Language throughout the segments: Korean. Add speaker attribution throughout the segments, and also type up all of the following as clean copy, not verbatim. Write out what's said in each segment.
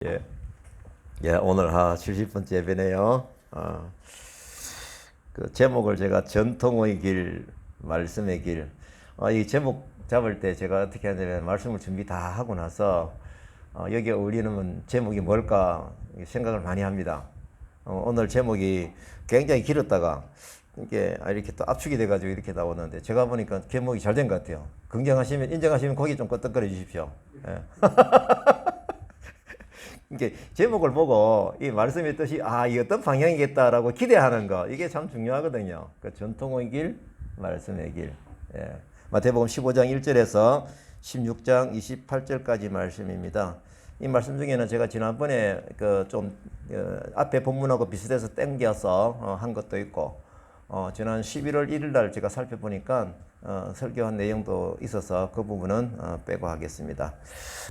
Speaker 1: 예, 오늘 70번째 예배네요. 그 제목을 제가 전통의 길, 말씀의 길. 이 제목 잡을 때 제가 어떻게 하냐면 말씀을 준비 다 하고 나서 여기에 어울리는 제목이 뭘까 생각을 많이 합니다. 오늘 제목이 굉장히 길었다가 이렇게 또 압축이 돼가지고 이렇게 나오는데 제가 보니까 제목이 잘 된 것 같아요. 긍정하시면, 인정하시면 고개 좀 끄덕거려 주십시오. 예. 이게 제목을 보고 이 말씀의 뜻이 이 어떤 방향이겠다라고 기대하는 거, 이게 참 중요하거든요. 그 전통의 길, 말씀의 길. 예. 마태복음 15장 1절에서 16장 28절까지 말씀입니다. 이 말씀 중에는 제가 지난번에 앞에 본문하고 비슷해서 땡겨서 한 것도 있고, 지난 11월 1일 날 제가 살펴보니까 설교한 내용도 있어서 그 부분은 빼고 하겠습니다.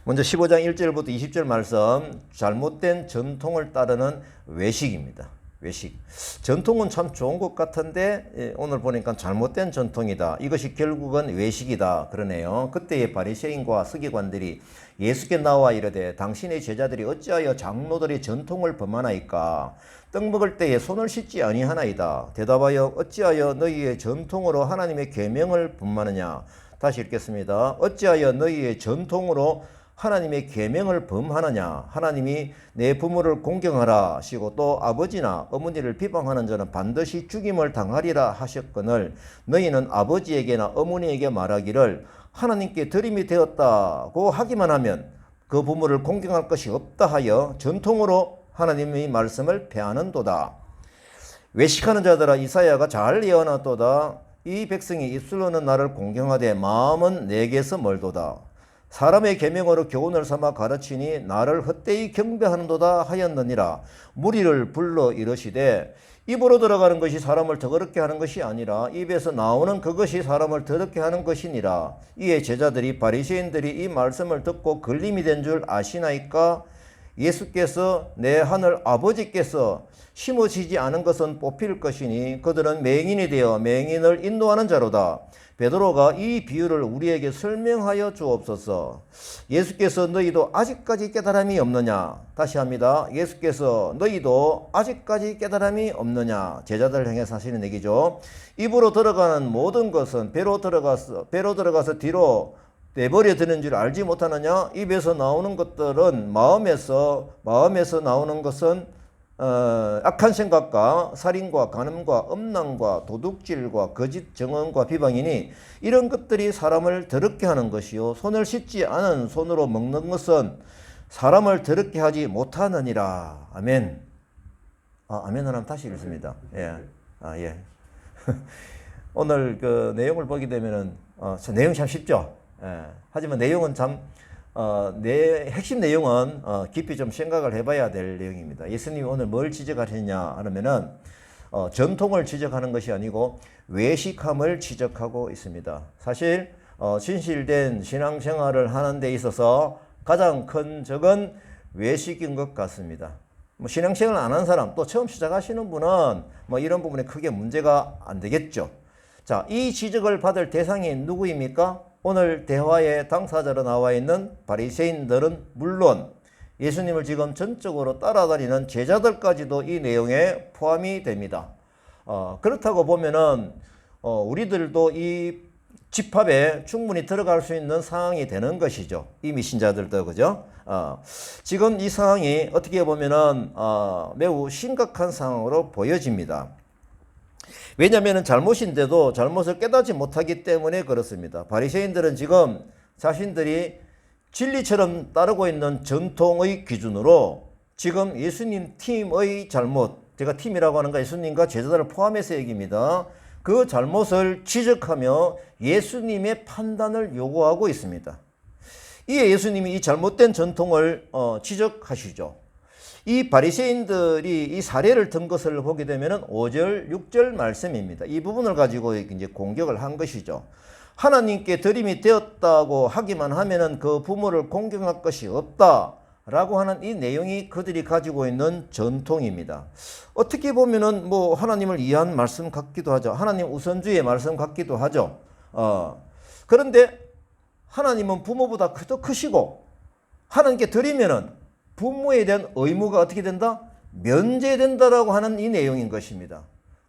Speaker 1: 먼저 15장 1절부터 20절 말씀, 잘못된 전통을 따르는 외식입니다. 외식. 전통은 참 좋은 것 같은데 오늘 보니까 잘못된 전통이다. 이것이 결국은 외식이다. 그러네요. 그때의 바리새인과 서기관들이 예수께 나와 이르되 당신의 제자들이 어찌하여 장로들의 전통을 범하나이까? 떡 먹을 때에 손을 씻지 아니하나이다. 대답하여 어찌하여 너희의 전통으로 하나님의 계명을 범하느냐? 다시 읽겠습니다. 어찌하여 너희의 전통으로 하나님의 계명을 범하느냐? 하나님이 내 부모를 공경하라 하시고 또 아버지나 어머니를 비방하는 자는 반드시 죽임을 당하리라 하셨거늘 너희는 아버지에게나 어머니에게 말하기를 하나님께 드림이 되었다고 하기만 하면 그 부모를 공경할 것이 없다 하여 전통으로 하나님의 말씀을 폐하는도다. 외식하는 자들아, 이사야가 잘 예언하도다. 이 백성이 입술로는 나를 공경하되 마음은 내게서 멀도다. 사람의 계명으로 교훈을 삼아 가르치니 나를 헛되이 경배하는도다 하였느니라. 무리를 불러 이르시되 입으로 들어가는 것이 사람을 더럽게 하는 것이 아니라 입에서 나오는 그것이 사람을 더럽게 하는 것이니라. 이에 제자들이 바리새인들이 이 말씀을 듣고 걸림이 된 줄 아시나이까? 예수께서 내 하늘 아버지께서 심으시지 않은 것은 뽑힐 것이니 그들은 맹인이 되어 맹인을 인도하는 자로다. 베드로가 이 비유를 우리에게 설명하여 주옵소서. 예수께서 너희도 아직까지 깨달음이 없느냐? 다시 합니다. 예수께서 너희도 아직까지 깨달음이 없느냐? 제자들 향해서 하시는 얘기죠. 입으로 들어가는 모든 것은 배로 들어가서 뒤로 내버려 두는 줄 알지 못하느냐? 입에서 나오는 것들은 마음에서 나오는 것은 악한 생각과 살인과 간음과 음란과 도둑질과 거짓 증언과 비방이니 이런 것들이 사람을 더럽게 하는 것이요 손을 씻지 않은 손으로 먹는 것은 사람을 더럽게 하지 못하느니라. 아멘. 아멘을 하면 다시 읽습니다. 예. 오늘 그 내용을 보게 되면은 내용 참 쉽죠. 하지만 내용은 참 내 핵심 내용은 깊이 좀 생각을 해봐야 될 내용입니다. 예수님이 오늘 뭘 지적하셨냐 하면은 전통을 지적하는 것이 아니고 외식함을 지적하고 있습니다. 사실 진실된 신앙생활을 하는 데 있어서 가장 큰 적은 외식인 것 같습니다. 신앙생활 안 하는 사람, 또 처음 시작하시는 분은 이런 부분에 크게 문제가 안 되겠죠. 자, 이 지적을 받을 대상이 누구입니까? 오늘 대화의 당사자로 나와 있는 바리새인들은 물론 예수님을 지금 전적으로 따라다니는 제자들까지도 이 내용에 포함이 됩니다. 그렇다고 보면은 우리들도 이 집합에 충분히 들어갈 수 있는 상황이 되는 것이죠. 이미 신자들도 그죠? 지금 이 상황이 어떻게 보면은 매우 심각한 상황으로 보여집니다. 왜냐하면 잘못인데도 잘못을 깨닫지 못하기 때문에 그렇습니다. 바리새인들은 지금 자신들이 진리처럼 따르고 있는 전통의 기준으로 지금 예수님 팀의 잘못, 제가 팀이라고 하는 건 예수님과 제자들을 포함해서 얘기입니다. 그 잘못을 지적하며 예수님의 판단을 요구하고 있습니다. 이에 예수님이 이 잘못된 전통을 지적하시죠. 이 바리새인들이 이 사례를 든 것을 보게 되면 5절, 6절 말씀입니다. 이 부분을 가지고 이제 공격을 한 것이죠. 하나님께 드림이 되었다고 하기만 하면은 그 부모를 공경할 것이 없다라고 하는 이 내용이 그들이 가지고 있는 전통입니다. 어떻게 보면은 하나님을 이해한 말씀 같기도 하죠. 하나님 우선주의 말씀 같기도 하죠. 그런데 하나님은 부모보다 더 크시고 하나님께 드리면은 부모에 대한 의무가 어떻게 된다? 면제된다라고 하는 이 내용인 것입니다.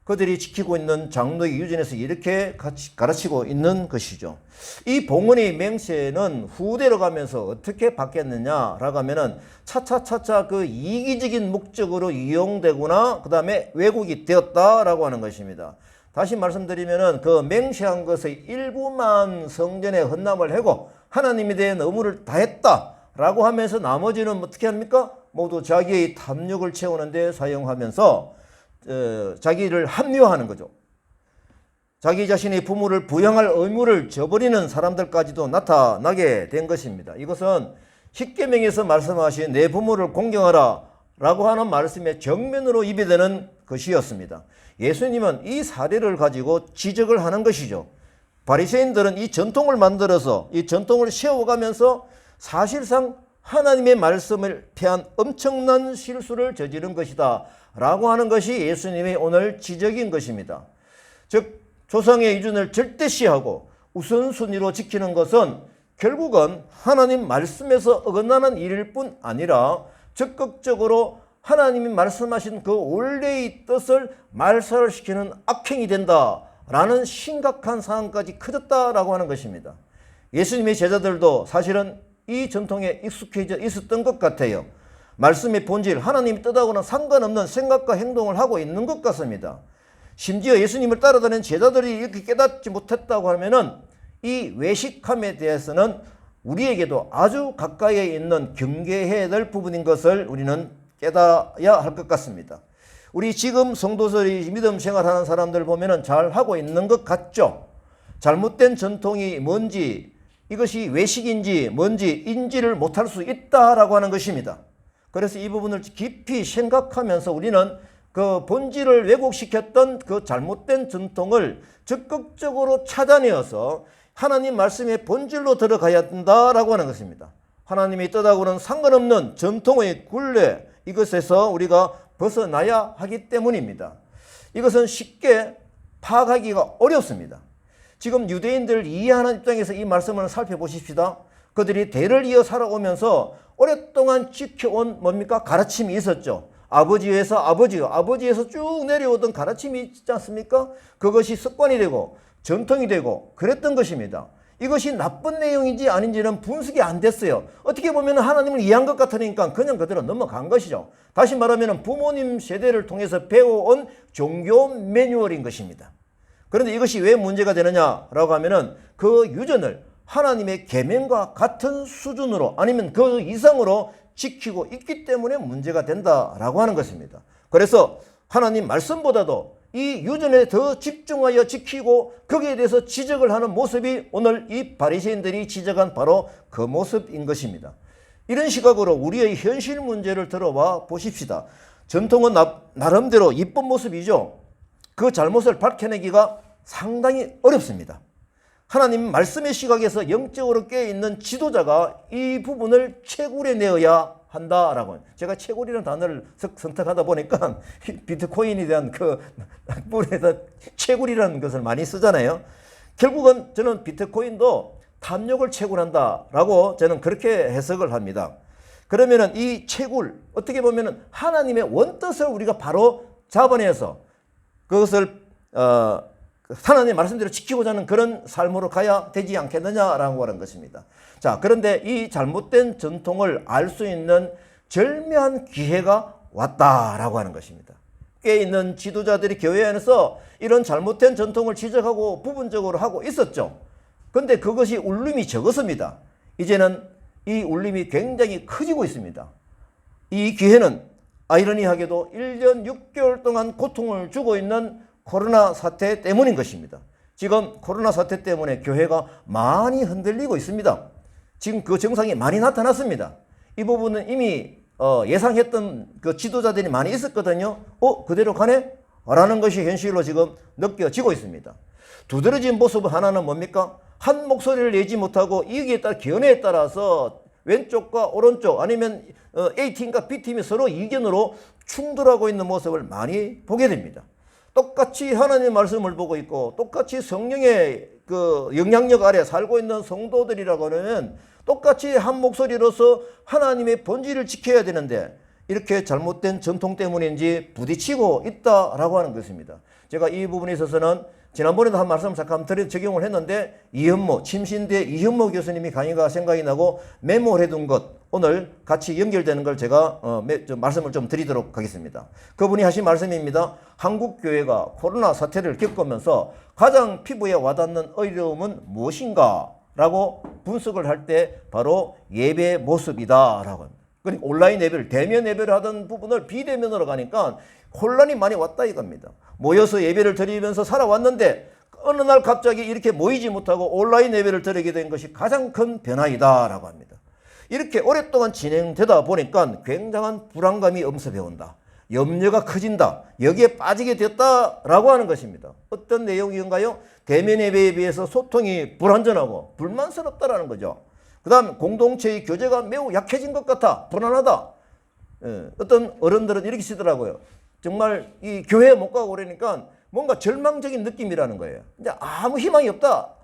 Speaker 1: 그들이 지키고 있는 장로의 유전에서 이렇게 가르치고 있는 것이죠. 이 봉헌의 맹세는 후대로 가면서 어떻게 바뀌었느냐라고 하면은 차차차차 그 이기적인 목적으로 이용되거나 그 다음에 왜곡이 되었다라고 하는 것입니다. 다시 말씀드리면은 그 맹세한 것의 일부만 성전에 헌납을 하고 하나님에 대한 의무를 다했다라고 하면서 나머지는 어떻게 합니까? 모두 자기의 탐욕을 채우는 데 사용하면서 자기를 합리화하는 거죠. 자기 자신의 부모를 부양할 의무를 저버리는 사람들까지도 나타나게 된 것입니다. 이것은 십계명에서 말씀하신 내 부모를 공경하라 라고 하는 말씀에 정면으로 입에되는 것이었습니다. 예수님은 이 사례를 가지고 지적을 하는 것이죠. 바리새인들은 이 전통을 만들어서 이 전통을 세워가면서 사실상 하나님의 말씀을 폐한 엄청난 실수를 저지른 것이다 라고 하는 것이 예수님의 오늘 지적인 것입니다. 즉 조상의 기준을 절대시하고 우선순위로 지키는 것은 결국은 하나님 말씀에서 어긋나는 일일 뿐 아니라 적극적으로 하나님이 말씀하신 그 원래의 뜻을 말살시키는 악행이 된다라는 심각한 상황까지 커졌다라고 하는 것입니다. 예수님의 제자들도 사실은 이 전통에 익숙해져 있었던 것 같아요. 말씀의 본질, 하나님이 뜻하고는 상관없는 생각과 행동을 하고 있는 것 같습니다. 심지어 예수님을 따라다니는 제자들이 이렇게 깨닫지 못했다고 하면은 이 외식함에 대해서는 우리에게도 아주 가까이에 있는 경계해야 될 부분인 것을 우리는 깨달아야 할 것 같습니다. 우리 지금 성도들이 믿음 생활하는 사람들 보면은 잘 하고 있는 것 같죠? 잘못된 전통이 뭔지, 이것이 외식인지 뭔지 인지를 못할 수 있다라고 하는 것입니다. 그래서 이 부분을 깊이 생각하면서 우리는 그 본질을 왜곡시켰던 그 잘못된 전통을 적극적으로 찾아내어서 하나님 말씀의 본질로 들어가야 된다라고 하는 것입니다. 하나님의 뜻하고는 상관없는 전통의 굴레, 이것에서 우리가 벗어나야 하기 때문입니다. 이것은 쉽게 파악하기가 어렵습니다. 지금 유대인들을 이해하는 입장에서 이 말씀을 살펴보십시다. 그들이 대를 이어 살아오면서 오랫동안 지켜온 뭡니까? 가르침이 있었죠. 아버지에서 쭉 내려오던 가르침이 있지 않습니까? 그것이 습관이 되고 전통이 되고 그랬던 것입니다. 이것이 나쁜 내용인지 아닌지는 분석이 안 됐어요. 어떻게 보면 하나님을 이해한 것 같으니까 그냥 그대로 넘어간 것이죠. 다시 말하면 부모님 세대를 통해서 배워온 종교 매뉴얼인 것입니다. 그런데 이것이 왜 문제가 되느냐라고 하면은 그 유전을 하나님의 계명과 같은 수준으로 아니면 그 이상으로 지키고 있기 때문에 문제가 된다라고 하는 것입니다. 그래서 하나님 말씀보다도 이 유전에 더 집중하여 지키고 거기에 대해서 지적을 하는 모습이 오늘 이 바리새인들이 지적한 바로 그 모습인 것입니다. 이런 시각으로 우리의 현실 문제를 들어봐 보십시다. 전통은 나름대로 이쁜 모습이죠. 그 잘못을 밝혀내기가 상당히 어렵습니다. 하나님 말씀의 시각에서 영적으로 깨어있는 지도자가 이 부분을 채굴해내어야 한다라고. 제가 채굴이라는 단어를 선택하다 보니까 비트코인에 대한 그 물에다 채굴이라는 것을 많이 쓰잖아요. 결국은 저는 비트코인도 탐욕을 채굴한다라고 저는 그렇게 해석을 합니다. 그러면은 이 채굴, 어떻게 보면은 하나님의 원뜻을 우리가 바로 잡아내서 그것을 하나님의 말씀대로 지키고자 하는 그런 삶으로 가야 되지 않겠느냐라고 하는 것입니다. 자, 그런데 이 잘못된 전통을 알 수 있는 절묘한 기회가 왔다라고 하는 것입니다. 깨있는 지도자들이 교회 안에서 이런 잘못된 전통을 지적하고 부분적으로 하고 있었죠. 그런데 그것이 울림이 적었습니다. 이제는 이 울림이 굉장히 커지고 있습니다. 이 기회는 아이러니하게도 1년 6개월 동안 고통을 주고 있는 코로나 사태 때문인 것입니다. 지금 코로나 사태 때문에 교회가 많이 흔들리고 있습니다. 지금 그 증상이 많이 나타났습니다. 이 부분은 이미 예상했던 그 지도자들이 많이 있었거든요. 그대로 가네? 라는 것이 현실로 지금 느껴지고 있습니다. 두드러진 모습 하나는 뭡니까? 한 목소리를 내지 못하고 이익에 따라 견해에 따라서 왼쪽과 오른쪽 아니면 A팀과 B팀이 서로 이견으로 충돌하고 있는 모습을 많이 보게 됩니다. 똑같이 하나님의 말씀을 보고 있고 똑같이 성령의 그 영향력 아래 살고 있는 성도들이라고 하면 똑같이 한 목소리로서 하나님의 본질을 지켜야 되는데 이렇게 잘못된 전통 때문인지 부딪히고 있다라고 하는 것입니다. 제가 이 부분에 있어서는 지난번에도 한 말씀 잠깐 적용을 했는데 이현모, 침신대 이현모 교수님이 강의가 생각이 나고 메모를 해둔 것 오늘 같이 연결되는 걸 제가 말씀을 좀 드리도록 하겠습니다. 그분이 하신 말씀입니다. 한국 교회가 코로나 사태를 겪으면서 가장 피부에 와닿는 어려움은 무엇인가? 라고 분석을 할 때 바로 예배 모습이다 라고 합니다. 그러니까 온라인 예배를 대면 예배를 하던 부분을 비대면으로 가니까 혼란이 많이 왔다 이겁니다. 모여서 예배를 드리면서 살아왔는데 어느 날 갑자기 이렇게 모이지 못하고 온라인 예배를 드리게 된 것이 가장 큰 변화이다 라고 합니다. 이렇게 오랫동안 진행되다 보니까 굉장한 불안감이 엄습해 온다. 염려가 커진다. 여기에 빠지게 됐다라고 하는 것입니다. 어떤 내용인가요? 대면 예배에 비해서 소통이 불완전하고 불만스럽다라는 거죠. 그 다음 공동체의 교제가 매우 약해진 것 같아. 불안하다. 어떤 어른들은 이렇게 쓰더라고요. 정말 이 교회에 못 가고 그러니까 뭔가 절망적인 느낌이라는 거예요. 이제 아무 희망이 없다.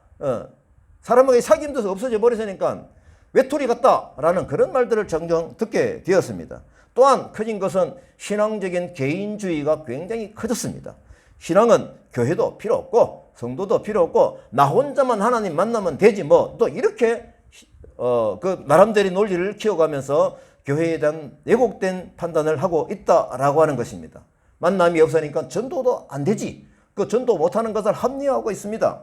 Speaker 1: 사람에게 사귐도 없어져 버리니까 외톨이 같다라는 그런 말들을 종종 듣게 되었습니다. 또한 커진 것은 신앙적인 개인주의가 굉장히 커졌습니다. 신앙은 교회도 필요 없고 성도도 필요 없고 나 혼자만 하나님 만나면 되지 뭐 또 이렇게 그 나름대로 논리를 키워가면서 교회에 대한 왜곡된 판단을 하고 있다라고 하는 것입니다. 만남이 없으니까 전도도 안 되지. 그 전도 못하는 것을 합리화하고 있습니다.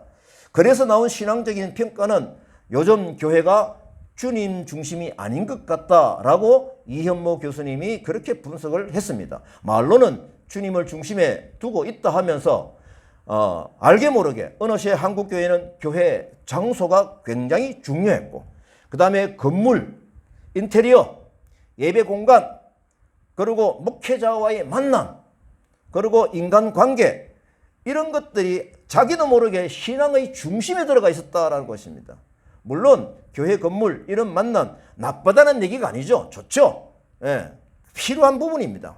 Speaker 1: 그래서 나온 신앙적인 평가는 요즘 교회가 주님 중심이 아닌 것 같다라고 이현모 교수님이 그렇게 분석을 했습니다. 말로는 주님을 중심에 두고 있다 하면서 알게 모르게 어느 시에 한국 교회는 교회 장소가 굉장히 중요했고 그 다음에 건물, 인테리어, 예배 공간, 그리고 목회자와의 만남, 그리고 인간관계 이런 것들이 자기도 모르게 신앙의 중심에 들어가 있었다라는 것입니다. 물론 교회 건물 이런 만남 나쁘다는 얘기가 아니죠. 좋죠. 예, 필요한 부분입니다.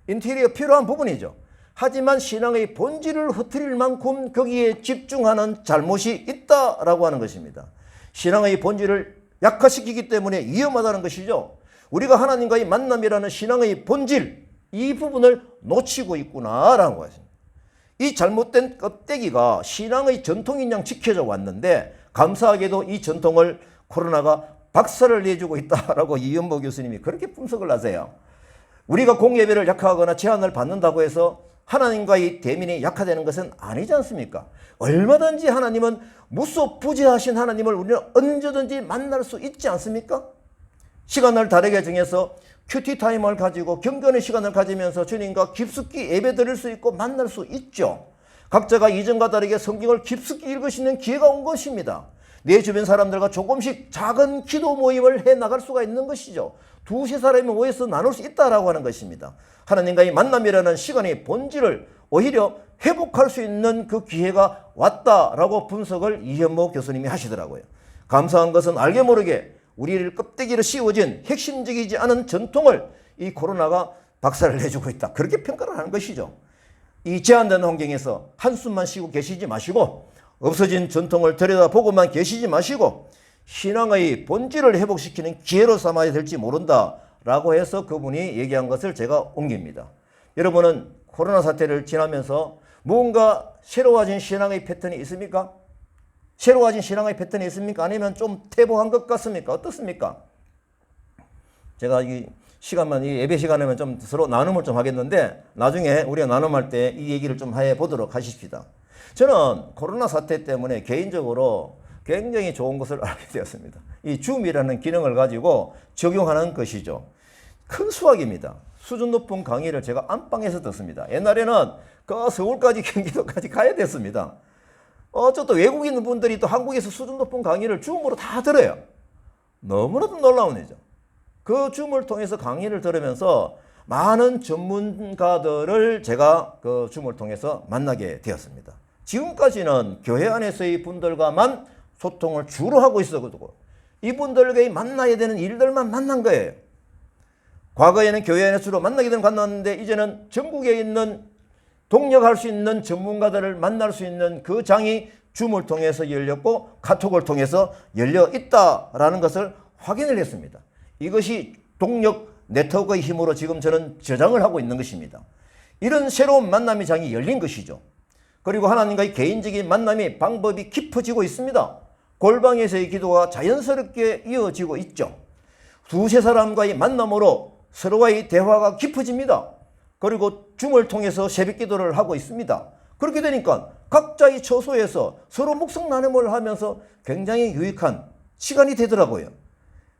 Speaker 1: 인테리어 필요한 부분이죠. 하지만 신앙의 본질을 흐트릴 만큼 거기에 집중하는 잘못이 있다라고 하는 것입니다. 신앙의 본질을 약화시키기 때문에 위험하다는 것이죠. 우리가 하나님과의 만남이라는 신앙의 본질 이 부분을 놓치고 있구나라는 것입니다. 이 잘못된 껍데기가 신앙의 전통인 양 지켜져 왔는데 감사하게도 이 전통을 코로나가 박살을 내주고 있다라고 이현모 교수님이 그렇게 분석을 하세요. 우리가 공예배를 약화하거나 제한을 받는다고 해서 하나님과의 대면이 약화되는 것은 아니지 않습니까? 얼마든지 하나님은 무소부재하신 하나님을 우리는 언제든지 만날 수 있지 않습니까? 시간을 다르게 정해서 큐티 타임을 가지고 경건의 시간을 가지면서 주님과 깊숙이 예배 드릴 수 있고 만날 수 있죠. 각자가 이전과 다르게 성경을 깊숙이 읽을 수 있는 기회가 온 것입니다. 내 주변 사람들과 조금씩 작은 기도 모임을 해나갈 수가 있는 것이죠. 두세 사람이 모여서 나눌 수 있다라고 하는 것입니다. 하나님과의 만남이라는 시간의 본질을 오히려 회복할 수 있는 그 기회가 왔다라고 분석을 이현모 교수님이 하시더라고요. 감사한 것은 알게 모르게 우리를 껍데기로 씌워진 핵심적이지 않은 전통을 이 코로나가 박살을 내주고 있다. 그렇게 평가를 하는 것이죠. 이 제한된 환경에서 한숨만 쉬고 계시지 마시고 없어진 전통을 들여다보고만 계시지 마시고 신앙의 본질을 회복시키는 기회로 삼아야 될지 모른다라고 해서 그분이 얘기한 것을 제가 옮깁니다. 여러분은 코로나 사태를 지나면서 뭔가 새로워진 신앙의 패턴이 있습니까? 새로워진 신앙의 패턴이 있습니까? 아니면 좀 퇴보한 것 같습니까? 어떻습니까? 제가 이 시간만 이 예배 시간이면 좀 서로 나눔을 좀 하겠는데 나중에 우리가 나눔할 때 이 얘기를 좀 해보도록 하십시다. 저는 코로나 사태 때문에 개인적으로 굉장히 좋은 것을 알게 되었습니다. 이 줌이라는 기능을 가지고 적용하는 것이죠. 큰 수확입니다. 수준 높은 강의를 제가 안방에서 듣습니다. 옛날에는 그 서울까지 경기도까지 가야 됐습니다. 또 외국인 분들이 또 한국에서 수준 높은 강의를 줌으로 다 들어요. 너무나도 놀라운 일이죠. 그 줌을 통해서 강의를 들으면서 많은 전문가들을 제가 그 줌을 통해서 만나게 되었습니다. 지금까지는 교회 안에서의 분들과만 소통을 주로 하고 있었고 이분들과 만나야 되는 일들만 만난 거예요. 과거에는 교회 안에서 주로 만나게 되는 만났는데 이제는 전국에 있는 동력할 수 있는 전문가들을 만날 수 있는 그 장이 줌을 통해서 열렸고 카톡을 통해서 열려 있다라는 것을 확인을 했습니다. 이것이 동력 네트워크의 힘으로 지금 저는 저장을 하고 있는 것입니다. 이런 새로운 만남의 장이 열린 것이죠. 그리고 하나님과의 개인적인 만남이 방법이 깊어지고 있습니다. 골방에서의 기도가 자연스럽게 이어지고 있죠. 두세 사람과의 만남으로 서로와의 대화가 깊어집니다. 그리고 줌을 통해서 새벽 기도를 하고 있습니다. 그렇게 되니까 각자의 처소에서 서로 묵상 나눔을 하면서 굉장히 유익한 시간이 되더라고요.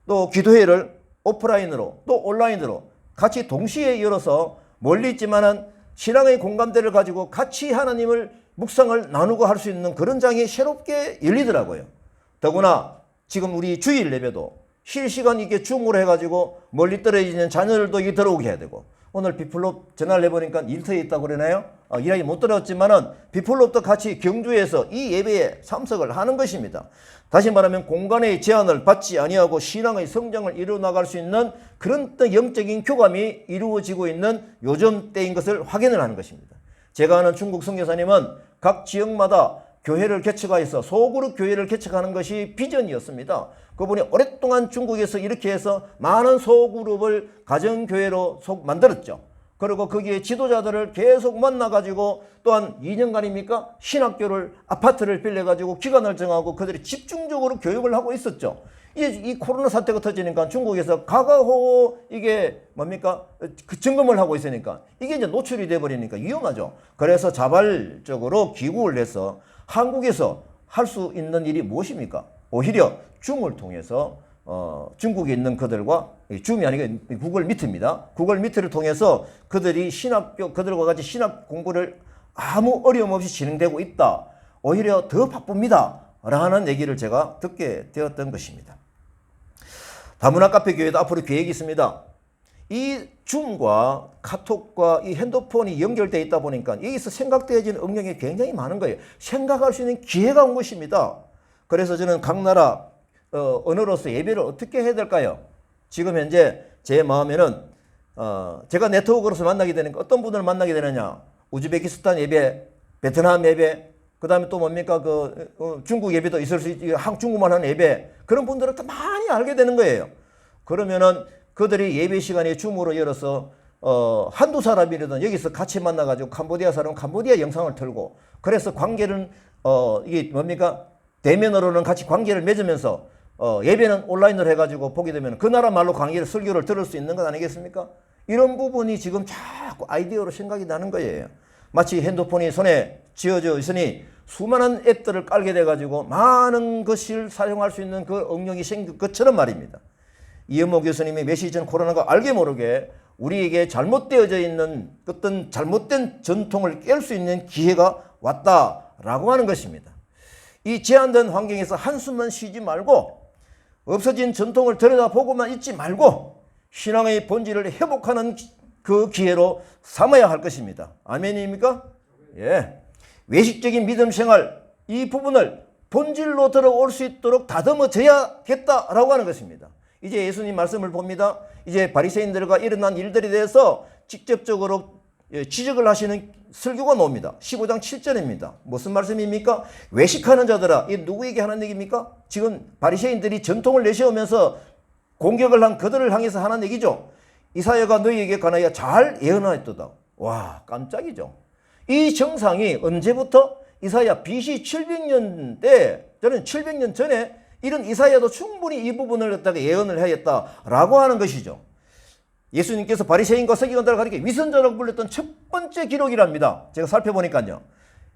Speaker 1: 또 기도회를 오프라인으로 또 온라인으로 같이 동시에 열어서 멀리 있지만은 신앙의 공감대를 가지고 같이 하나님을 묵상을 나누고 할 수 있는 그런 장이 새롭게 열리더라고요. 더구나 지금 우리 주일 예배도 실시간 이게 줌으로 해가지고 멀리 떨어지는 자녀들도 이게 들어오게 해야 되고, 오늘 비플롭 전화를 해보니까 일터에 있다고 그러나요? 일하기 못 들어왔지만은 비플롭도 같이 경주에서 이 예배에 참석을 하는 것입니다. 다시 말하면 공간의 제한을 받지 아니하고 신앙의 성장을 이루어 나갈 수 있는 그런 영적인 교감이 이루어지고 있는 요즘 때인 것을 확인을 하는 것입니다. 제가 아는 중국 선교사님은 각 지역마다 교회를 개척하여서 소그룹 교회를 개척하는 것이 비전이었습니다. 그분이 오랫동안 중국에서 이렇게 해서 많은 소그룹을 가정교회로 만들었죠. 그리고 거기에 지도자들을 계속 만나가지고 또한 2년간입니까? 신학교를, 아파트를 빌려가지고 기간을 정하고 그들이 집중적으로 교육을 하고 있었죠. 이 코로나 사태가 터지니까 중국에서 가가호 이게 뭡니까? 그 점검을 하고 있으니까 이게 이제 노출이 돼버리니까 위험하죠. 그래서 자발적으로 기구를 해서 한국에서 할 수 있는 일이 무엇입니까? 오히려 줌을 통해서 중국에 있는 그들과, 줌이 아니고 구글 미트입니다. 구글 미트를 통해서 그들이 그들과 같이 신학 공부를 아무 어려움 없이 진행되고 있다. 오히려 더 바쁩니다. 라는 얘기를 제가 듣게 되었던 것입니다. 다문화 카페 교회도 앞으로 계획이 있습니다. 이 줌과 카톡과 이 핸드폰이 연결되어 있다 보니까 여기서 생각되어지는 응용이 굉장히 많은 거예요. 생각할 수 있는 기회가 온 것입니다. 그래서 저는 각 나라 언어로서 예배를 어떻게 해야 될까요? 지금 현재 제 마음에는 제가 네트워크로서 만나게 되니까 어떤 분들을 만나게 되느냐, 우즈베키스탄 예배, 베트남 예배, 그 다음에 또 뭡니까 중국 예배도 있을 수 있지, 중국만 하는 예배, 그런 분들을 또 많이 알게 되는 거예요. 그러면은 그들이 예배 시간에 줌으로 열어서 한두 사람이라도 여기서 같이 만나가지고 캄보디아 사람 캄보디아 영상을 틀고, 그래서 관계를 이게 뭡니까 대면으로는 같이 관계를 맺으면서 예배는 온라인으로 해가지고 보게 되면 그 나라 말로 강의를 설교를 들을 수 있는 것 아니겠습니까? 이런 부분이 지금 자꾸 아이디어로 생각이 나는 거예요. 마치 핸드폰이 손에 쥐어져 있으니 수많은 앱들을 깔게 돼가지고 많은 것을 사용할 수 있는 그 응용이 생긴 것처럼 말입니다. 이현모 교수님이 몇 시 전 코로나가 알게 모르게 우리에게 잘못되어져 있는 어떤 잘못된 전통을 깰 수 있는 기회가 왔다라고 하는 것입니다. 이 제한된 환경에서 한숨만 쉬지 말고 없어진 전통을 들여다보고만 있지 말고 신앙의 본질을 회복하는 그 기회로 삼아야 할 것입니다. 아멘입니까? 예. 외식적인 믿음 생활, 이 부분을 본질로 들어올 수 있도록 다듬어져야겠다라고 하는 것입니다. 이제 예수님 말씀을 봅니다. 이제 바리새인들과 일어난 일들에 대해서 직접적으로 지적을 하시는 설교가 나옵니다. 15장 7절입니다. 무슨 말씀입니까? 외식하는 자들아, 이 누구에게 하는 얘기입니까? 지금 바리새인들이 전통을 내세우면서 공격을 한 그들을 향해서 하는 얘기죠. 이사야가 너희에게 관하여 잘 예언하였도다. 와, 깜짝이죠. 이 정상이 언제부터? 이사야 BC 700년 때, 저는 700년 전에 이런 이사야도 충분히 이 부분을 갖다가 예언을 하였다라고 하는 것이죠. 예수님께서 바리새인과 서기관들을 가리켜 위선자라고 불렸던 첫 번째 기록이랍니다. 제가 살펴보니까요.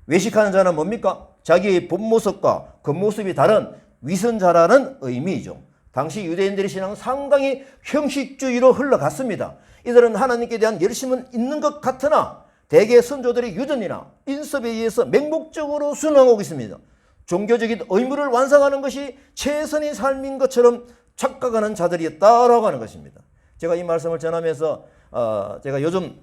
Speaker 1: 외식하는 자는 뭡니까? 자기의 본 모습과 겉모습이 다른 위선자라는 의미이죠. 당시 유대인들의 신앙은 상당히 형식주의로 흘러갔습니다. 이들은 하나님께 대한 열심은 있는 것 같으나 대개 선조들의 유전이나 인습에 의해서 맹목적으로 순응하고 있습니다. 종교적인 의무를 완성하는 것이 최선의 삶인 것처럼 착각하는 자들이었다라고 하는 것입니다. 제가 이 말씀을 전하면서 제가 요즘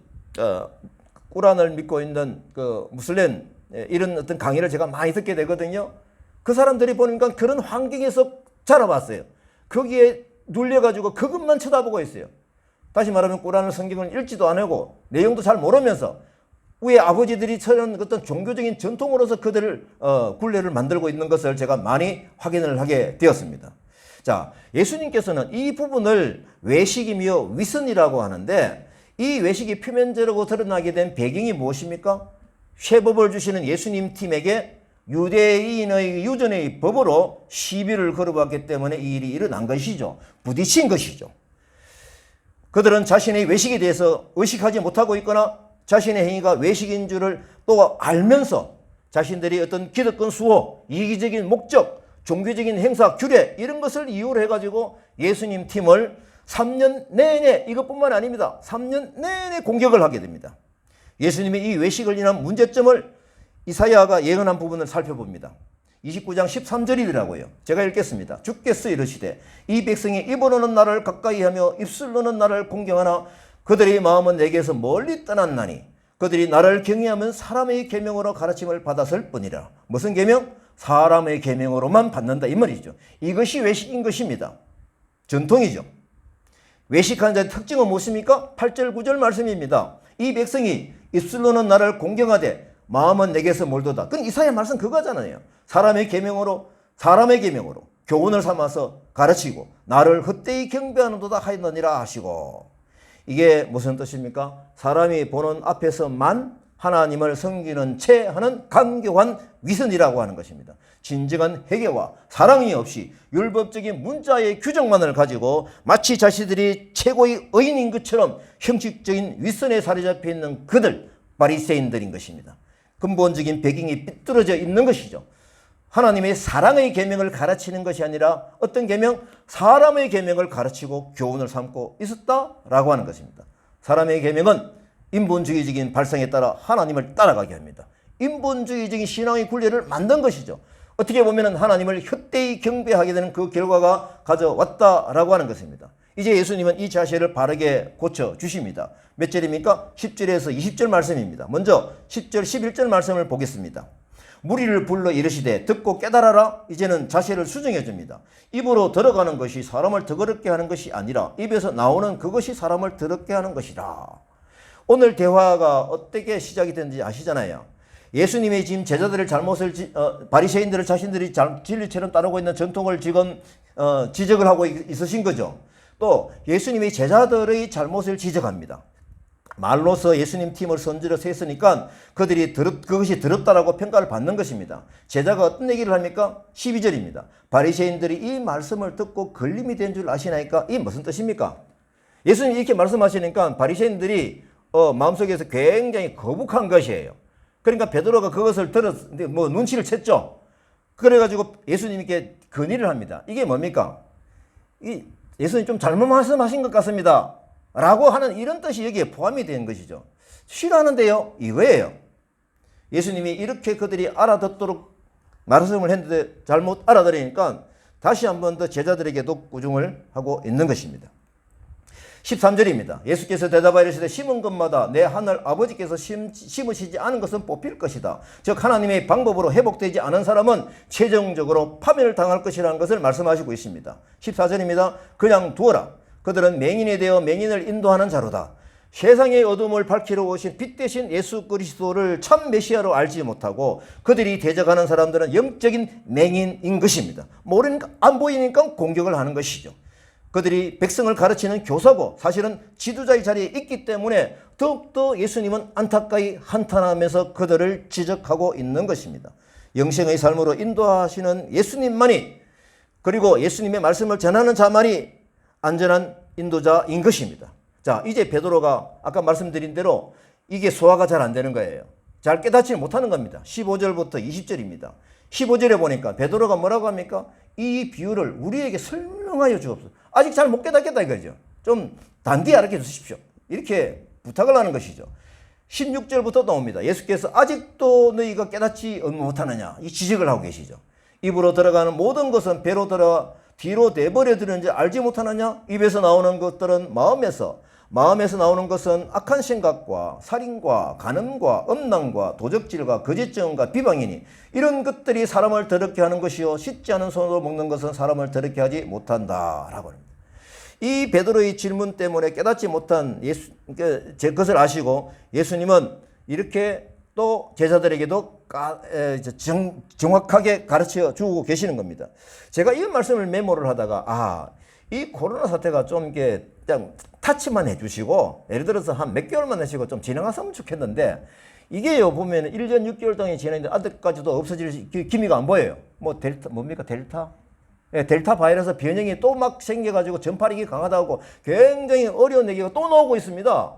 Speaker 1: 꾸란을 믿고 있는 그 무슬림 이런 어떤 강의를 제가 많이 듣게 되거든요. 그 사람들이 보니까 그런 환경에서 자라봤어요. 거기에 눌려가지고 그것만 쳐다보고 있어요. 다시 말하면 꾸란을 성경을 읽지도 안 하고 내용도 잘 모르면서 위에 아버지들이 처한 어떤 종교적인 전통으로서 그들을 굴레를 만들고 있는 것을 제가 많이 확인을 하게 되었습니다. 자, 예수님께서는 이 부분을 외식이며 위선이라고 하는데 이 외식이 표면적으로 드러나게 된 배경이 무엇입니까? 쇠법을 주시는 예수님 팀에게 유대인의 유전의 법으로 시비를 걸어봤기 때문에 이 일이 일어난 것이죠. 부딪힌 것이죠. 그들은 자신의 외식에 대해서 의식하지 못하고 있거나 자신의 행위가 외식인 줄을 또 알면서 자신들이 어떤 기득권 수호, 이기적인 목적, 종교적인 행사, 규례 이런 것을 이유로 해가지고 예수님 팀을 3년 내내 이것뿐만 아닙니다. 3년 내내 공격을 하게 됩니다. 예수님의 이 외식을 인한 문제점을 이사야가 예언한 부분을 살펴봅니다. 29장 13절이더라고요. 제가 읽겠습니다. 주께서 이르시되 이 백성이 입으로는 나를 가까이 하며 입술로는 나를 공경하나 그들의 마음은 내게서 멀리 떠났나니 그들이 나를 경외하면 사람의 계명으로 가르침을 받았을 뿐이라. 무슨 계명? 사람의 계명으로만 받는다 이 말이죠. 이것이 외식인 것입니다. 전통이죠. 외식하는 자의 특징은 무엇입니까? 8절 9절 말씀입니다. 이 백성이 입술로는 나를 공경하되 마음은 내게서 멀도다. 그건 이사야 말씀 그거잖아요. 사람의 계명으로 교훈을 삼아서 가르치고 나를 헛되이 경배하는도다 하였느니라 하시고. 이게 무슨 뜻입니까? 사람이 보는 앞에서만 하나님을 섬기는 채 하는 간교한 위선이라고 하는 것입니다. 진정한 회개와 사랑이 없이 율법적인 문자의 규정만을 가지고 마치 자신들이 최고의 의인인 것처럼 형식적인 위선에 사로잡혀 있는 그들 바리새인들인 것입니다. 근본적인 배경이 삐뚤어져 있는 것이죠. 하나님의 사랑의 계명을 가르치는 것이 아니라 어떤 계명? 사람의 계명을 가르치고 교훈을 삼고 있었다라고 하는 것입니다. 사람의 계명은 인본주의적인 발상에 따라 하나님을 따라가게 합니다. 인본주의적인 신앙의 굴레를 만든 것이죠. 어떻게 보면 하나님을 헛되이 경배하게 되는 그 결과가 가져왔다라고 하는 것입니다. 이제 예수님은 이 자세를 바르게 고쳐주십니다. 몇 절입니까? 10절에서 20절 말씀입니다. 먼저 10절 11절 말씀을 보겠습니다. 무리를 불러 이르시되 듣고 깨달아라. 이제는 자세를 수정해 줍니다. 입으로 들어가는 것이 사람을 더럽게 하는 것이 아니라 입에서 나오는 그것이 사람을 더럽게 하는 것이라. 오늘 대화가 어떻게 시작이 됐는지 아시잖아요. 예수님의 지금 제자들의 잘못을 바리새인들을 자신들이 진리처럼 따르고 있는 전통을 지금 지적을 하고 있으신 거죠. 또 예수님의 제자들의 잘못을 지적합니다. 말로서 예수님 팀을 선지로서 했으니까 그들이 그것이 더럽다라고 평가를 받는 것입니다. 제자가 어떤 얘기를 합니까? 12절입니다. 바리새인들이 이 말씀을 듣고 걸림이 된 줄 아시나이까? 이게 무슨 뜻입니까? 예수님이 이렇게 말씀하시니까 바리새인들이 마음속에서 굉장히 거북한 것이에요. 그러니까 베드로가 그것을 들었는데 눈치를 챘죠. 그래가지고 예수님께 건의를 합니다. 이게 뭡니까? 예수님 좀 잘못 말씀하신 것 같습니다. 라고 하는 이런 뜻이 여기에 포함이 된 것이죠. 싫어하는데요. 이거예요. 예수님이 이렇게 그들이 알아듣도록 말씀을 했는데 잘못 알아들으니까 다시 한 번 더 제자들에게도 꾸중을 하고 있는 것입니다. 13절입니다. 예수께서 대답하여 이르시되 심은 것마다 내 하늘 아버지께서 심으시지 않은 것은 뽑힐 것이다. 즉 하나님의 방법으로 회복되지 않은 사람은 최종적으로 파멸을 당할 것이라는 것을 말씀하시고 있습니다. 14절입니다. 그냥 두어라. 그들은 맹인이 되어 맹인을 인도하는 자로다. 세상의 어둠을 밝히러 오신 빛 대신 예수 그리스도를 참 메시아로 알지 못하고 그들이 대적하는 사람들은 영적인 맹인인 것입니다. 모르니까 안 보이니까 공격을 하는 것이죠. 그들이 백성을 가르치는 교사고 사실은 지도자의 자리에 있기 때문에 더욱더 예수님은 안타까이 한탄하면서 그들을 지적하고 있는 것입니다. 영생의 삶으로 인도하시는 예수님만이 그리고 예수님의 말씀을 전하는 자만이 안전한 인도자인 것입니다. 자, 이제 베드로가 아까 말씀드린 대로 이게 소화가 잘 안 되는 거예요. 잘 깨닫지 못하는 겁니다. 15절부터 20절입니다. 15절에 보니까 베드로가 뭐라고 합니까? 이 비유를 우리에게 설명하여 주옵소서. 아직 잘 못 깨닫겠다 이거죠. 좀 단디 알게 주십시오. 이렇게 부탁을 하는 것이죠. 16절부터 나옵니다. 예수께서 아직도 너희가 깨닫지 못하느냐 이 지적을 하고 계시죠. 입으로 들어가는 모든 것은 배로 들어가 뒤로 내버려 두는지 알지 못하느냐? 입에서 나오는 것들은 마음에서 나오는 것은 악한 생각과 살인과 간음과 음란과 도적질과 거짓증언과 비방이니 이런 것들이 사람을 더럽게 하는 것이요 씻지 않은 손으로 먹는 것은 사람을 더럽게 하지 못한다라고 합니다. 이 베드로의 질문 때문에 깨닫지 못한 그것을 아시고 예수님은 이렇게 또 제자들에게도 정확하게 가르쳐 주고 계시는 겁니다. 제가 이 말씀을 메모를 하다가 이 코로나 사태가 좀 이게 그냥 타치만 해주시고 예를 들어서 한 몇 개월만 하시고 좀 진행했으면 좋겠는데 이게요 보면 1년 6개월 동안 진행했는데 아직까지도 없어질 기미가 안 보여요. 뭐 델타? 예, 델타 바이러스 변형이 또 막 생겨가지고 전파력이 강하다고 굉장히 어려운 얘기가 또 나오고 있습니다.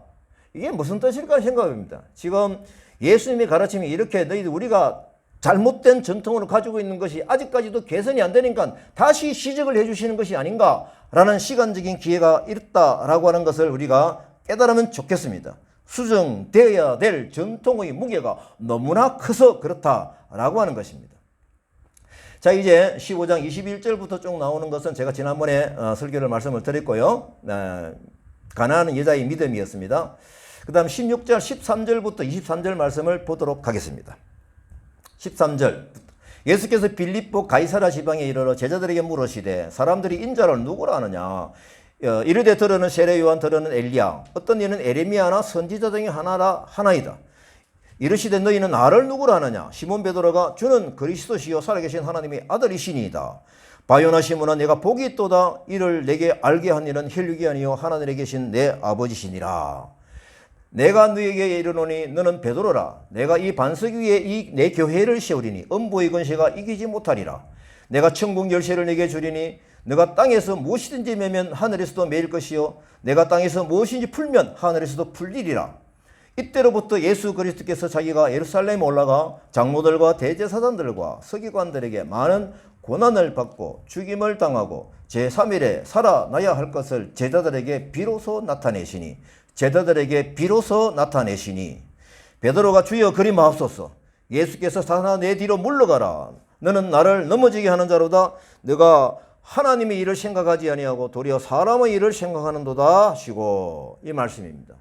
Speaker 1: 이게 무슨 뜻일까 생각합니다. 지금 예수님의 가르침이 이렇게 우리가 잘못된 전통으로 가지고 있는 것이 아직까지도 개선이 안 되니까 다시 시적을 해주시는 것이 아닌가라는 시간적인 기회가 있다라고 하는 것을 우리가 깨달으면 좋겠습니다. 수정되어야 될 전통의 무게가 너무나 커서 그렇다라고 하는 것입니다. 자, 이제 15장 21절부터 쭉 나오는 것은 제가 지난번에 설교를 말씀을 드렸고요. 가난한 여자의 믿음이었습니다. 그 다음 16절 13절부터 23절 말씀을 보도록 하겠습니다. 13절 예수께서 빌립보 가이사라 지방에 이르러 제자들에게 물으시되 사람들이 인자를 누구라 하느냐 이르되 들으는 세례 요한 들으는 엘리야 어떤 이는 에레미야나 선지자 중에 하나이다. 이르시되 너희는 나를 누구라 하느냐 시몬 베드로가 주는 그리스도시요 살아계신 하나님의 아들이시니이다. 바요나 시몬아 내가 복이 있도다 이를 내게 알게 한 이는 혈육이 아니요 하나님에 계신 내 아버지시니라. 내가 너에게 이르노니 너는 베드로라. 내가 이 반석 위에 이 내 교회를 세우리니 음부의 권세가 이기지 못하리라. 내가 천국 열쇠를 내게 주리니 너가 땅에서 무엇이든지 매면 하늘에서도 매일 것이요 내가 땅에서 무엇인지 풀면 하늘에서도 풀리리라. 이때로부터 예수 그리스도께서 자기가 예루살렘에 올라가 장로들과 대제사장들과 서기관들에게 많은 고난을 받고 죽임을 당하고 제3일에 살아나야 할 것을 제자들에게 비로소 나타내시니 베드로가 주여 그리 마옵소서 예수께서 사탄아 내 뒤로 물러가라 너는 나를 넘어지게 하는 자로다 너가 하나님의 일을 생각하지 아니하고 도리어 사람의 일을 생각하는도다 하시고 이 말씀입니다.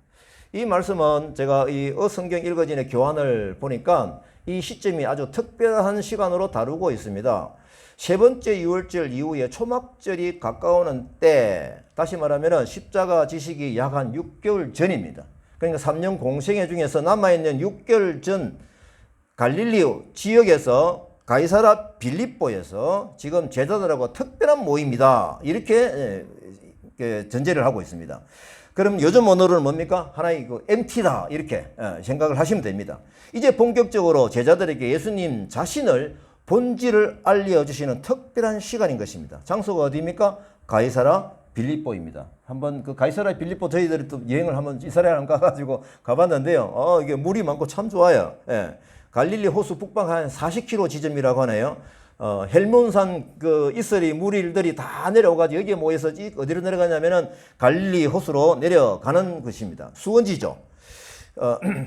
Speaker 1: 이 말씀은 제가 이 성경 읽어진의 교환을 보니까 이 시점이 아주 특별한 시간으로 다루고 있습니다. 세 번째 유월절 이후에 초막절이 가까우는 때 다시 말하면 십자가 지식이 약 한 6개월 전입니다. 그러니까 3년 공생애 중에서 남아있는 6개월 전 갈릴리 지역에서 가이사라 빌립보에서 지금 제자들하고 특별한 모임이다. 이렇게 전제를 하고 있습니다. 그럼 요즘 언어로는 뭡니까? 하나의 MT다. 이렇게 생각을 하시면 됩니다. 이제 본격적으로 제자들에게 예수님 자신을 본질을 알려주시는 특별한 시간인 것입니다. 장소가 어디입니까? 가이사라 빌립보입니다. 한번 그 가이사라 빌립보 저희들이 또 여행을 한번 이스라엘 한번 가가지고 가봤는데요. 이게 물이 많고 참 좋아요. 예. 갈릴리 호수 북방 한 40km 지점이라고 하네요. 헬몬산 그 이스라엘 무리들이 다 내려오가지고 여기에 모여서 어디로 내려가냐면은 갈릴리 호수로 내려가는 것입니다. 수원지죠.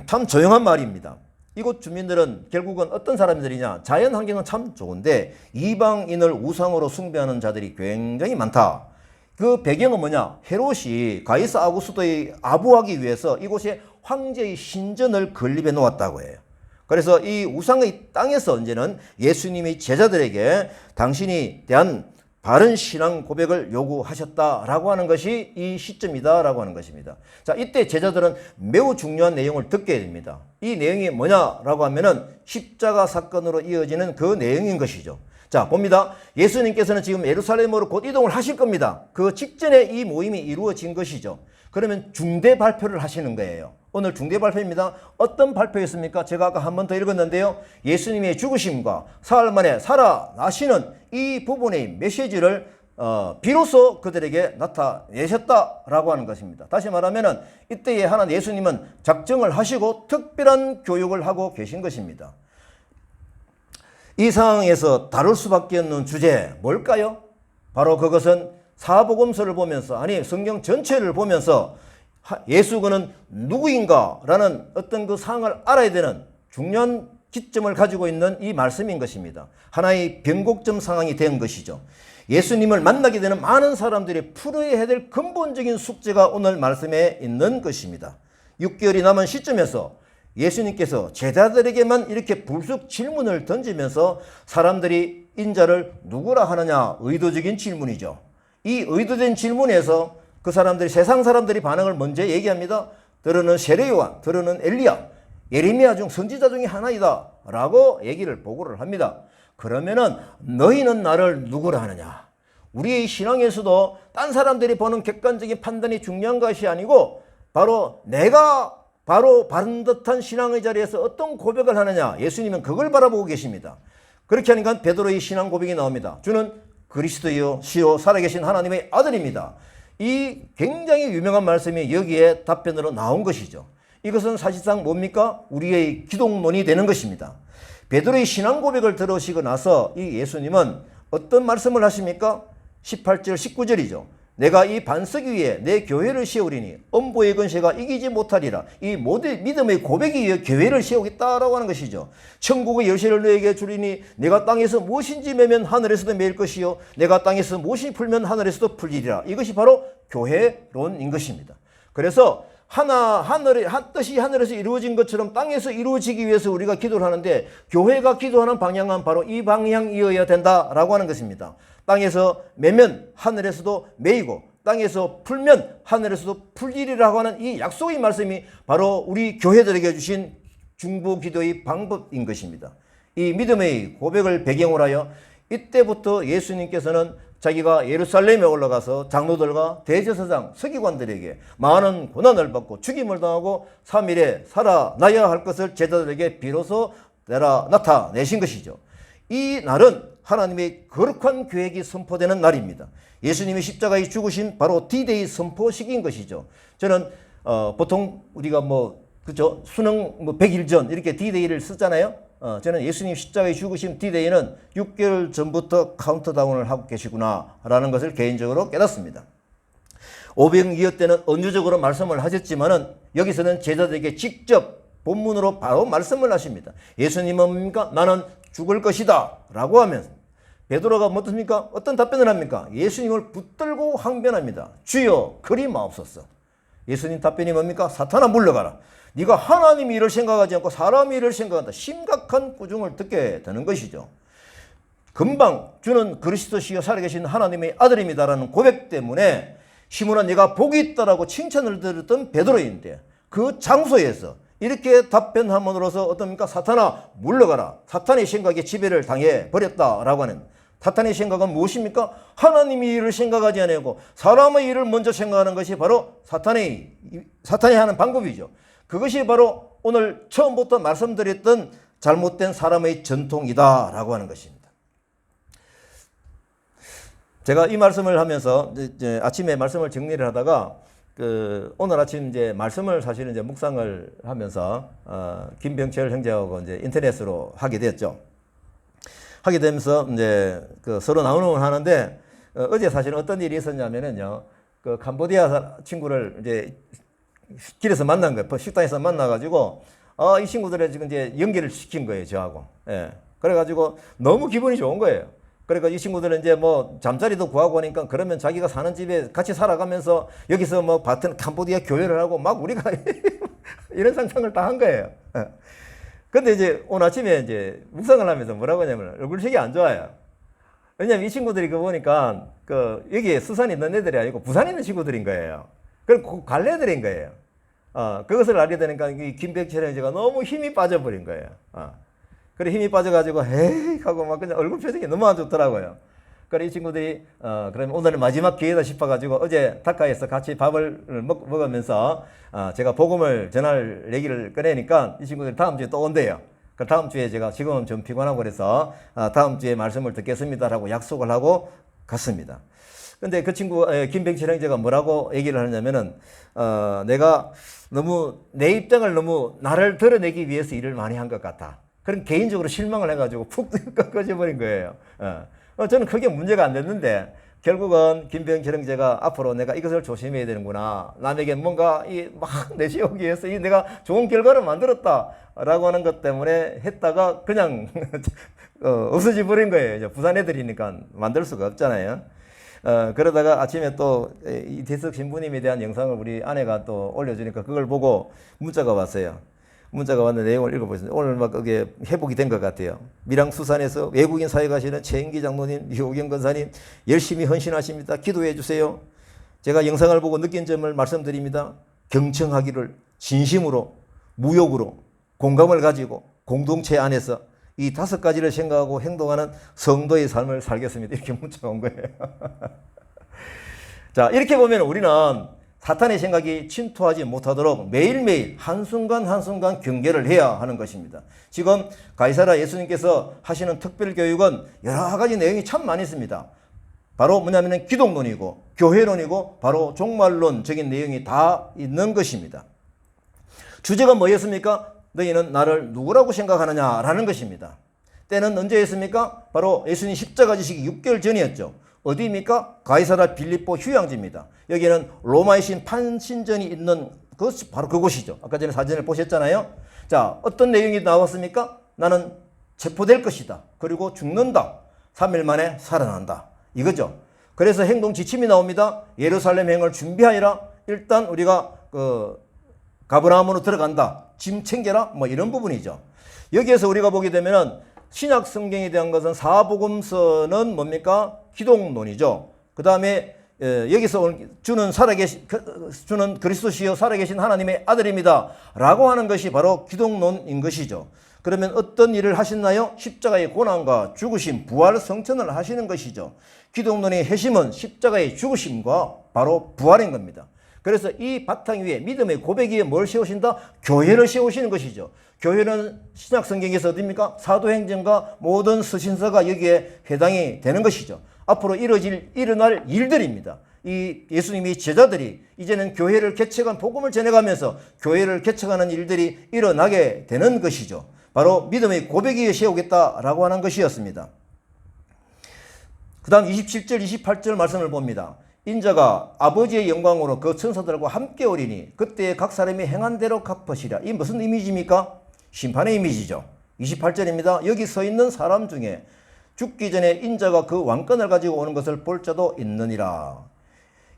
Speaker 1: 참 조용한 마을입니다. 이곳 주민들은 결국은 어떤 사람들이냐 자연 환경은 참 좋은데 이방인을 우상으로 숭배하는 자들이 굉장히 많다. 그 배경은 뭐냐? 헤롯이 가이사 아구스도의 아부하기 위해서 이곳에 황제의 신전을 건립해 놓았다고 해요. 그래서 이 우상의 땅에서 이제는 예수님이 제자들에게 당신이 대한 바른 신앙 고백을 요구하셨다라고 하는 것이 이 시점이다라고 하는 것입니다. 자, 이때 제자들은 매우 중요한 내용을 듣게 됩니다. 이 내용이 뭐냐라고 하면은 십자가 사건으로 이어지는 그 내용인 것이죠. 자, 봅니다. 예수님께서는 지금 예루살렘으로 곧 이동을 하실 겁니다. 그 직전에 이 모임이 이루어진 것이죠. 그러면 중대 발표를 하시는 거예요. 오늘 중대 발표입니다. 어떤 발표였습니까? 제가 아까 한 번 더 읽었는데요. 예수님의 죽으심과 사흘 만에 살아나시는 이 부분의 메시지를 비로소 그들에게 나타내셨다라고 하는 것입니다. 다시 말하면은 이때에 예수님은 작정을 하시고 특별한 교육을 하고 계신 것입니다. 이 상황에서 다룰 수밖에 없는 주제 뭘까요? 바로 그것은 사복음서를 보면서 성경 전체를 보면서 예수 그는 누구인가 라는 어떤 그 상황을 알아야 되는 중요한 기점을 가지고 있는 이 말씀인 것입니다. 하나의 변곡점 상황이 된 것이죠. 예수님을 만나게 되는 많은 사람들이 풀어야 될 근본적인 숙제가 오늘 말씀에 있는 것입니다. 6개월이 남은 시점에서 예수님께서 제자들에게만 이렇게 불쑥 질문을 던지면서 사람들이 인자를 누구라 하느냐 의도적인 질문이죠. 이 의도된 질문에서 그 사람들이 세상 사람들이 반응을 먼저 얘기합니다. 들으는 세례 요한, 들으는 엘리야. 예레미야 중 선지자 중에 하나이다 라고 얘기를 보고를 합니다. 그러면은 너희는 나를 누구라 하느냐? 우리의 신앙에서도 딴 사람들이 보는 객관적인 판단이 중요한 것이 아니고 바로 내가 바로 바른 듯한 신앙의 자리에서 어떤 고백을 하느냐, 예수님은 그걸 바라보고 계십니다. 그렇게 하니까 베드로의 신앙 고백이 나옵니다. 주는 그리스도요 시요 살아계신 하나님의 아들입니다. 이 굉장히 유명한 말씀이 여기에 답변으로 나온 것이죠. 이것은 사실상 뭡니까? 우리의 기독론이 되는 것입니다. 베드로의 신앙 고백을 들으시고 나서 이 예수님은 어떤 말씀을 하십니까? 18절 19절이죠. 내가 이 반석 위에 내 교회를 세우리니 엄보의 근세가 이기지 못하리라. 이 모든 믿음의 고백에 의해 교회를 세우겠다라고 하는 것이죠. 천국의 열쇠를 너에게 주리니 내가 땅에서 무엇인지 매면 하늘에서도 매일 것이요 내가 땅에서 무엇이 풀면 하늘에서도 풀리리라. 이것이 바로 교회론인 것입니다. 그래서 하늘의 한 뜻이 하늘에서 이루어진 것처럼 땅에서 이루어지기 위해서 우리가 기도를 하는데 교회가 기도하는 방향은 바로 이 방향이어야 된다라고 하는 것입니다. 땅에서 매면 하늘에서도 매이고 땅에서 풀면 하늘에서도 풀리리라고 하는 이 약속의 말씀이 바로 우리 교회들에게 주신 중보 기도의 방법인 것입니다. 이 믿음의 고백을 배경으로 하여 이때부터 예수님께서는 자기가 예루살렘에 올라가서 장로들과 대제사장, 서기관들에게 많은 고난을 받고 죽임을 당하고 3일에 살아나야 할 것을 제자들에게 비로소 나타내신 것이죠. 이 날은 하나님의 거룩한 계획이 선포되는 날입니다. 예수님이 십자가에 죽으신 바로 D-Day 선포식인 것이죠. 저는 보통 우리가 그죠? 수능 100일 전 이렇게 D-Day를 쓰잖아요. 저는 예수님 십자가에 죽으신 D-Day는 6개월 전부터 카운트다운을 하고 계시구나 라는 것을 개인적으로 깨닫습니다. 오병이어 때는 은유적으로 말씀을 하셨지만은 여기서는 제자들에게 직접 본문으로 바로 말씀을 하십니다. 예수님은 뭡니까? 나는 죽을 것이다 라고 하면서 베드로가 어떻습니까? 어떤 답변을 합니까? 예수님을 붙들고 항변합니다. 주여 그리 마옵소서. 예수님 답변이 뭡니까? 사탄아 물러가라. 네가 하나님의 일을 생각하지 않고 사람의 일을 생각한다. 심각한 꾸중을 듣게 되는 것이죠. 금방 주는 그리스도시여 살아계신 하나님의 아들입니다라는 고백 때문에 시몬아 네가 복이 있다라고 칭찬을 들었던 베드로인데 그 장소에서 이렇게 답변함으로써 어떻습니까? 사탄아 물러가라. 사탄의 생각에 지배를 당해 버렸다라고 하는 사탄의 생각은 무엇입니까? 하나님의 일을 생각하지 않고 사람의 일을 먼저 생각하는 것이 바로 사탄이 하는 방법이죠. 그것이 바로 오늘 처음부터 말씀드렸던 잘못된 사람의 전통이다라고 하는 것입니다. 제가 이 말씀을 하면서 이제 아침에 말씀을 정리를 하다가 오늘 아침 이제 말씀을 사실은 이제 묵상을 하면서 김병철 형제하고 이제 인터넷으로 하게 됐죠. 하게 되면서 이제 서로 나누는 하는데 어제 사실은 어떤 일이 있었냐면은요. 캄보디아 친구를 이제 길에서 만난 거예요. 식당에서 만나가지고 이 친구들을 지금 이제 연결을 시킨 거예요, 저하고. 예. 그래가지고 너무 기분이 좋은 거예요. 그러니까 이 친구들은 이제 잠자리도 구하고 하니까 그러면 자기가 사는 집에 같이 살아가면서 여기서 같은 캄보디아 교회를 하고 막 우리가 이런 상상을 다 한 거예요. 근데 이제 오늘 아침에 이제 묵상을 하면서 뭐라고 하냐면 얼굴색이 안 좋아요. 왜냐면 이 친구들이 보니까 여기에 수산에 있는 애들이 아니고 부산에 있는 친구들인 거예요. 그럼 갈래들인 거예요. 그것을 알게 되니까 이 김백철 형제가 너무 힘이 빠져버린 거예요. 그래 힘이 빠져가지고 에이 하고 막 그냥 얼굴 표정이 너무 안 좋더라고요. 그래 이 친구들이 그러면 오늘은 마지막 기회다 싶어가지고 어제 닭가에서 같이 밥을 먹으면서 제가 복음을 전할 얘기를 꺼내니까 이 친구들이 다음 주에 또 온대요. 그 다음 주에 제가 지금은 좀 피곤하고 그래서 다음 주에 말씀을 듣겠습니다라고 약속을 하고 갔습니다. 근데 그 친구 김병철 형제가 뭐라고 얘기를 하냐면은 내가 너무 내 입장을 너무 나를 드러내기 위해서 일을 많이 한 것 같다. 그런 개인적으로 실망을 해가지고 푹 꺼져버린 거예요. 저는 크게 문제가 안 됐는데 결국은 김병철 형제가 앞으로 내가 이것을 조심해야 되는구나. 남에게 뭔가 막 내세우기 위해서 내가 좋은 결과를 만들었다라고 하는 것 때문에 했다가 그냥 없어져 버린 거예요. 이제 부산 애들이니까 만들 수가 없잖아요. 그러다가 아침에 또 이태석 신부님에 대한 영상을 우리 아내가 또 올려주니까 그걸 보고 문자가 왔어요. 문자가 왔는데 내용을 읽어보겠습니다. 오늘 막 그게 회복이 된 것 같아요. 밀양수산에서 외국인 사회 가시는 최인기 장로님, 효경 권사님 열심히 헌신하십니다. 기도해 주세요. 제가 영상을 보고 느낀 점을 말씀드립니다. 경청하기를 진심으로, 무욕으로, 공감을 가지고 공동체 안에서 이 5가지를 생각하고 행동하는 성도의 삶을 살겠습니다. 이렇게 문자가 온 거예요. 자, 이렇게 보면 우리는 사탄의 생각이 침투하지 못하도록 매일매일 한순간 한순간 경계를 해야 하는 것입니다. 지금 가이사랴 예수님께서 하시는 특별교육은 여러 가지 내용이 참 많이 있습니다. 바로 뭐냐면 기독론이고 교회론이고 바로 종말론적인 내용이 다 있는 것입니다. 주제가 뭐였습니까? 너희는 나를 누구라고 생각하느냐라는 것입니다. 때는 언제였습니까? 바로 예수님 십자가 지시기 6개월 전이었죠. 어디입니까? 가이사랴 빌립보 휴양지입니다. 여기는 로마의 신 판신전이 있는 그것이 바로 그곳이죠. 아까 전에 사진을 보셨잖아요. 자, 어떤 내용이 나왔습니까? 나는 체포될 것이다. 그리고 죽는다. 3일 만에 살아난다. 이거죠. 그래서 행동 지침이 나옵니다. 예루살렘 행을 준비하여라. 일단 우리가 가브나움으로 들어간다. 짐 챙겨라. 뭐 이런 부분이죠. 여기에서 우리가 보게 되면은 신약 성경에 대한 것은 사복음서는 뭡니까? 기독론이죠. 그 다음에 여기서 주는 그리스도시요 살아계신 하나님의 아들입니다. 라고 하는 것이 바로 기독론인 것이죠. 그러면 어떤 일을 하셨나요? 십자가의 고난과 죽으심, 부활 성천을 하시는 것이죠. 기독론의 핵심은 십자가의 죽으심과 바로 부활인 겁니다. 그래서 이 바탕 위에 믿음의 고백 위에 뭘 세우신다? 교회를 세우시는 것이죠. 교회는 신약 성경에서 어디입니까? 사도행전과 모든 서신서가 여기에 해당이 되는 것이죠. 앞으로 일어날 일들입니다. 이 예수님이 제자들이 이제는 교회를 개척한 복음을 전해가면서 교회를 개척하는 일들이 일어나게 되는 것이죠. 바로 믿음의 고백 위에 세우겠다라고 하는 것이었습니다. 그 다음 27절 28절 말씀을 봅니다. 인자가 아버지의 영광으로 그 천사들과 함께 오리니 그때 각 사람이 행한 대로 갚으시랴. 이 무슨 이미지입니까? 심판의 이미지죠. 28절입니다. 여기 서 있는 사람 중에 죽기 전에 인자가 그 왕권을 가지고 오는 것을 볼 자도 있느니라.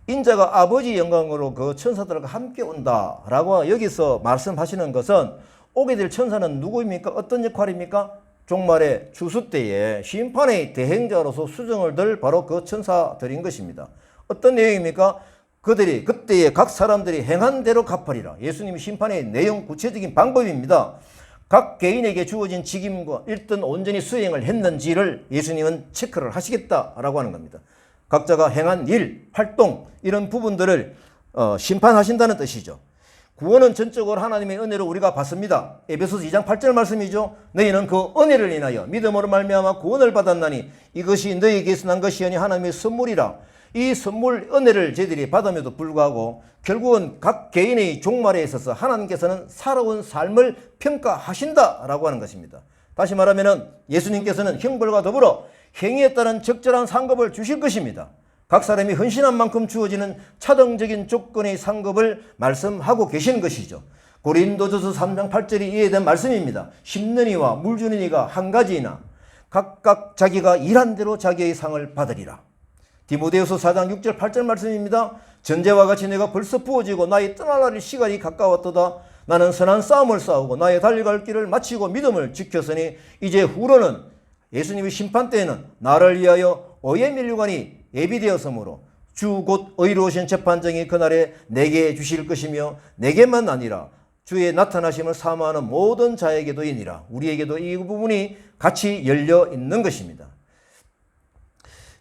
Speaker 1: 인자가 아버지의 영광으로 그 천사들과 함께 온다라고 여기서 말씀하시는 것은 오게 될 천사는 누구입니까? 어떤 역할입니까? 종말의 추수 때에 심판의 대행자로서 수정을 들 바로 그 천사들인 것입니다. 어떤 내용입니까? 그들이 그때에 각 사람들이 행한 대로 갚으리라. 예수님이 심판의 내용 구체적인 방법입니다. 각 개인에게 주어진 직임과 일든 온전히 수행을 했는지를 예수님은 체크를 하시겠다라고 하는 겁니다. 각자가 행한 일, 활동 이런 부분들을 심판하신다는 뜻이죠. 구원은 전적으로 하나님의 은혜로 우리가 받습니다. 에베소서 2장 8절 말씀이죠. 너희는 그 은혜를 인하여 믿음으로 말미암아 구원을 받았나니 이것이 너희에게서 난 것이 아니 하나님의 선물이라. 이 선물 은혜를 저희들이 받음에도 불구하고 결국은 각 개인의 종말에 있어서 하나님께서는 살아온 삶을 평가하신다라고 하는 것입니다. 다시 말하면 예수님께서는 형벌과 더불어 행위에 따른 적절한 상급을 주실 것입니다. 각 사람이 헌신한 만큼 주어지는 차등적인 조건의 상급을 말씀하고 계신 것이죠. 고린도전서 3장 8절이 이에 대한 말씀입니다. 심는 이와 물 주는 이가 한 가지이나 각각 자기가 일한 대로 자기의 상을 받으리라. 디모데후서 4장 6절 8절 말씀입니다. 전제와 같이 내가 벌써 부어지고 나의 떠날 날의 시간이 가까웠도다. 나는 선한 싸움을 싸우고 나의 달려갈 길을 마치고 믿음을 지켰으니 이제 후로는 예수님의 심판 때에는 나를 위하여 의의 면류관이 예비되었으므로 주 곧 의로우신 재판장이 그날에 내게 주실 것이며 내게만 아니라 주의 나타나심을 사모하는 모든 자에게도이니라. 우리에게도 이 부분이 같이 열려 있는 것입니다.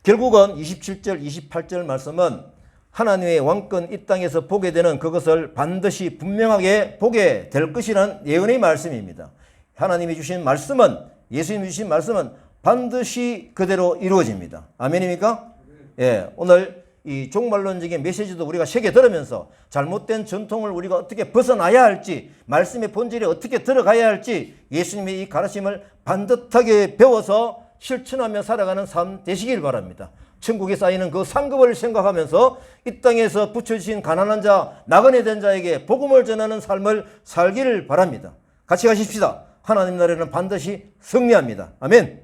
Speaker 1: 결국은 27절 28절 말씀은 하나님의 왕권 이 땅에서 보게 되는 그것을 반드시 분명하게 보게 될 것이라는 예언의 말씀입니다. 하나님이 주신 말씀은 예수님이 주신 말씀은 반드시 그대로 이루어집니다. 아멘입니까? 예, 오늘 이 종말론적인 메시지도 우리가 새겨 들으면서 잘못된 전통을 우리가 어떻게 벗어나야 할지 말씀의 본질에 어떻게 들어가야 할지 예수님의 이 가르침을 반듯하게 배워서 실천하며 살아가는 삶 되시길 바랍니다. 천국에 쌓이는 그 상급을 생각하면서 이 땅에서 붙여주신 가난한 자, 나그네 된 자에게 복음을 전하는 삶을 살기를 바랍니다. 같이 가십시다. 하나님 나라는 반드시 승리합니다. 아멘.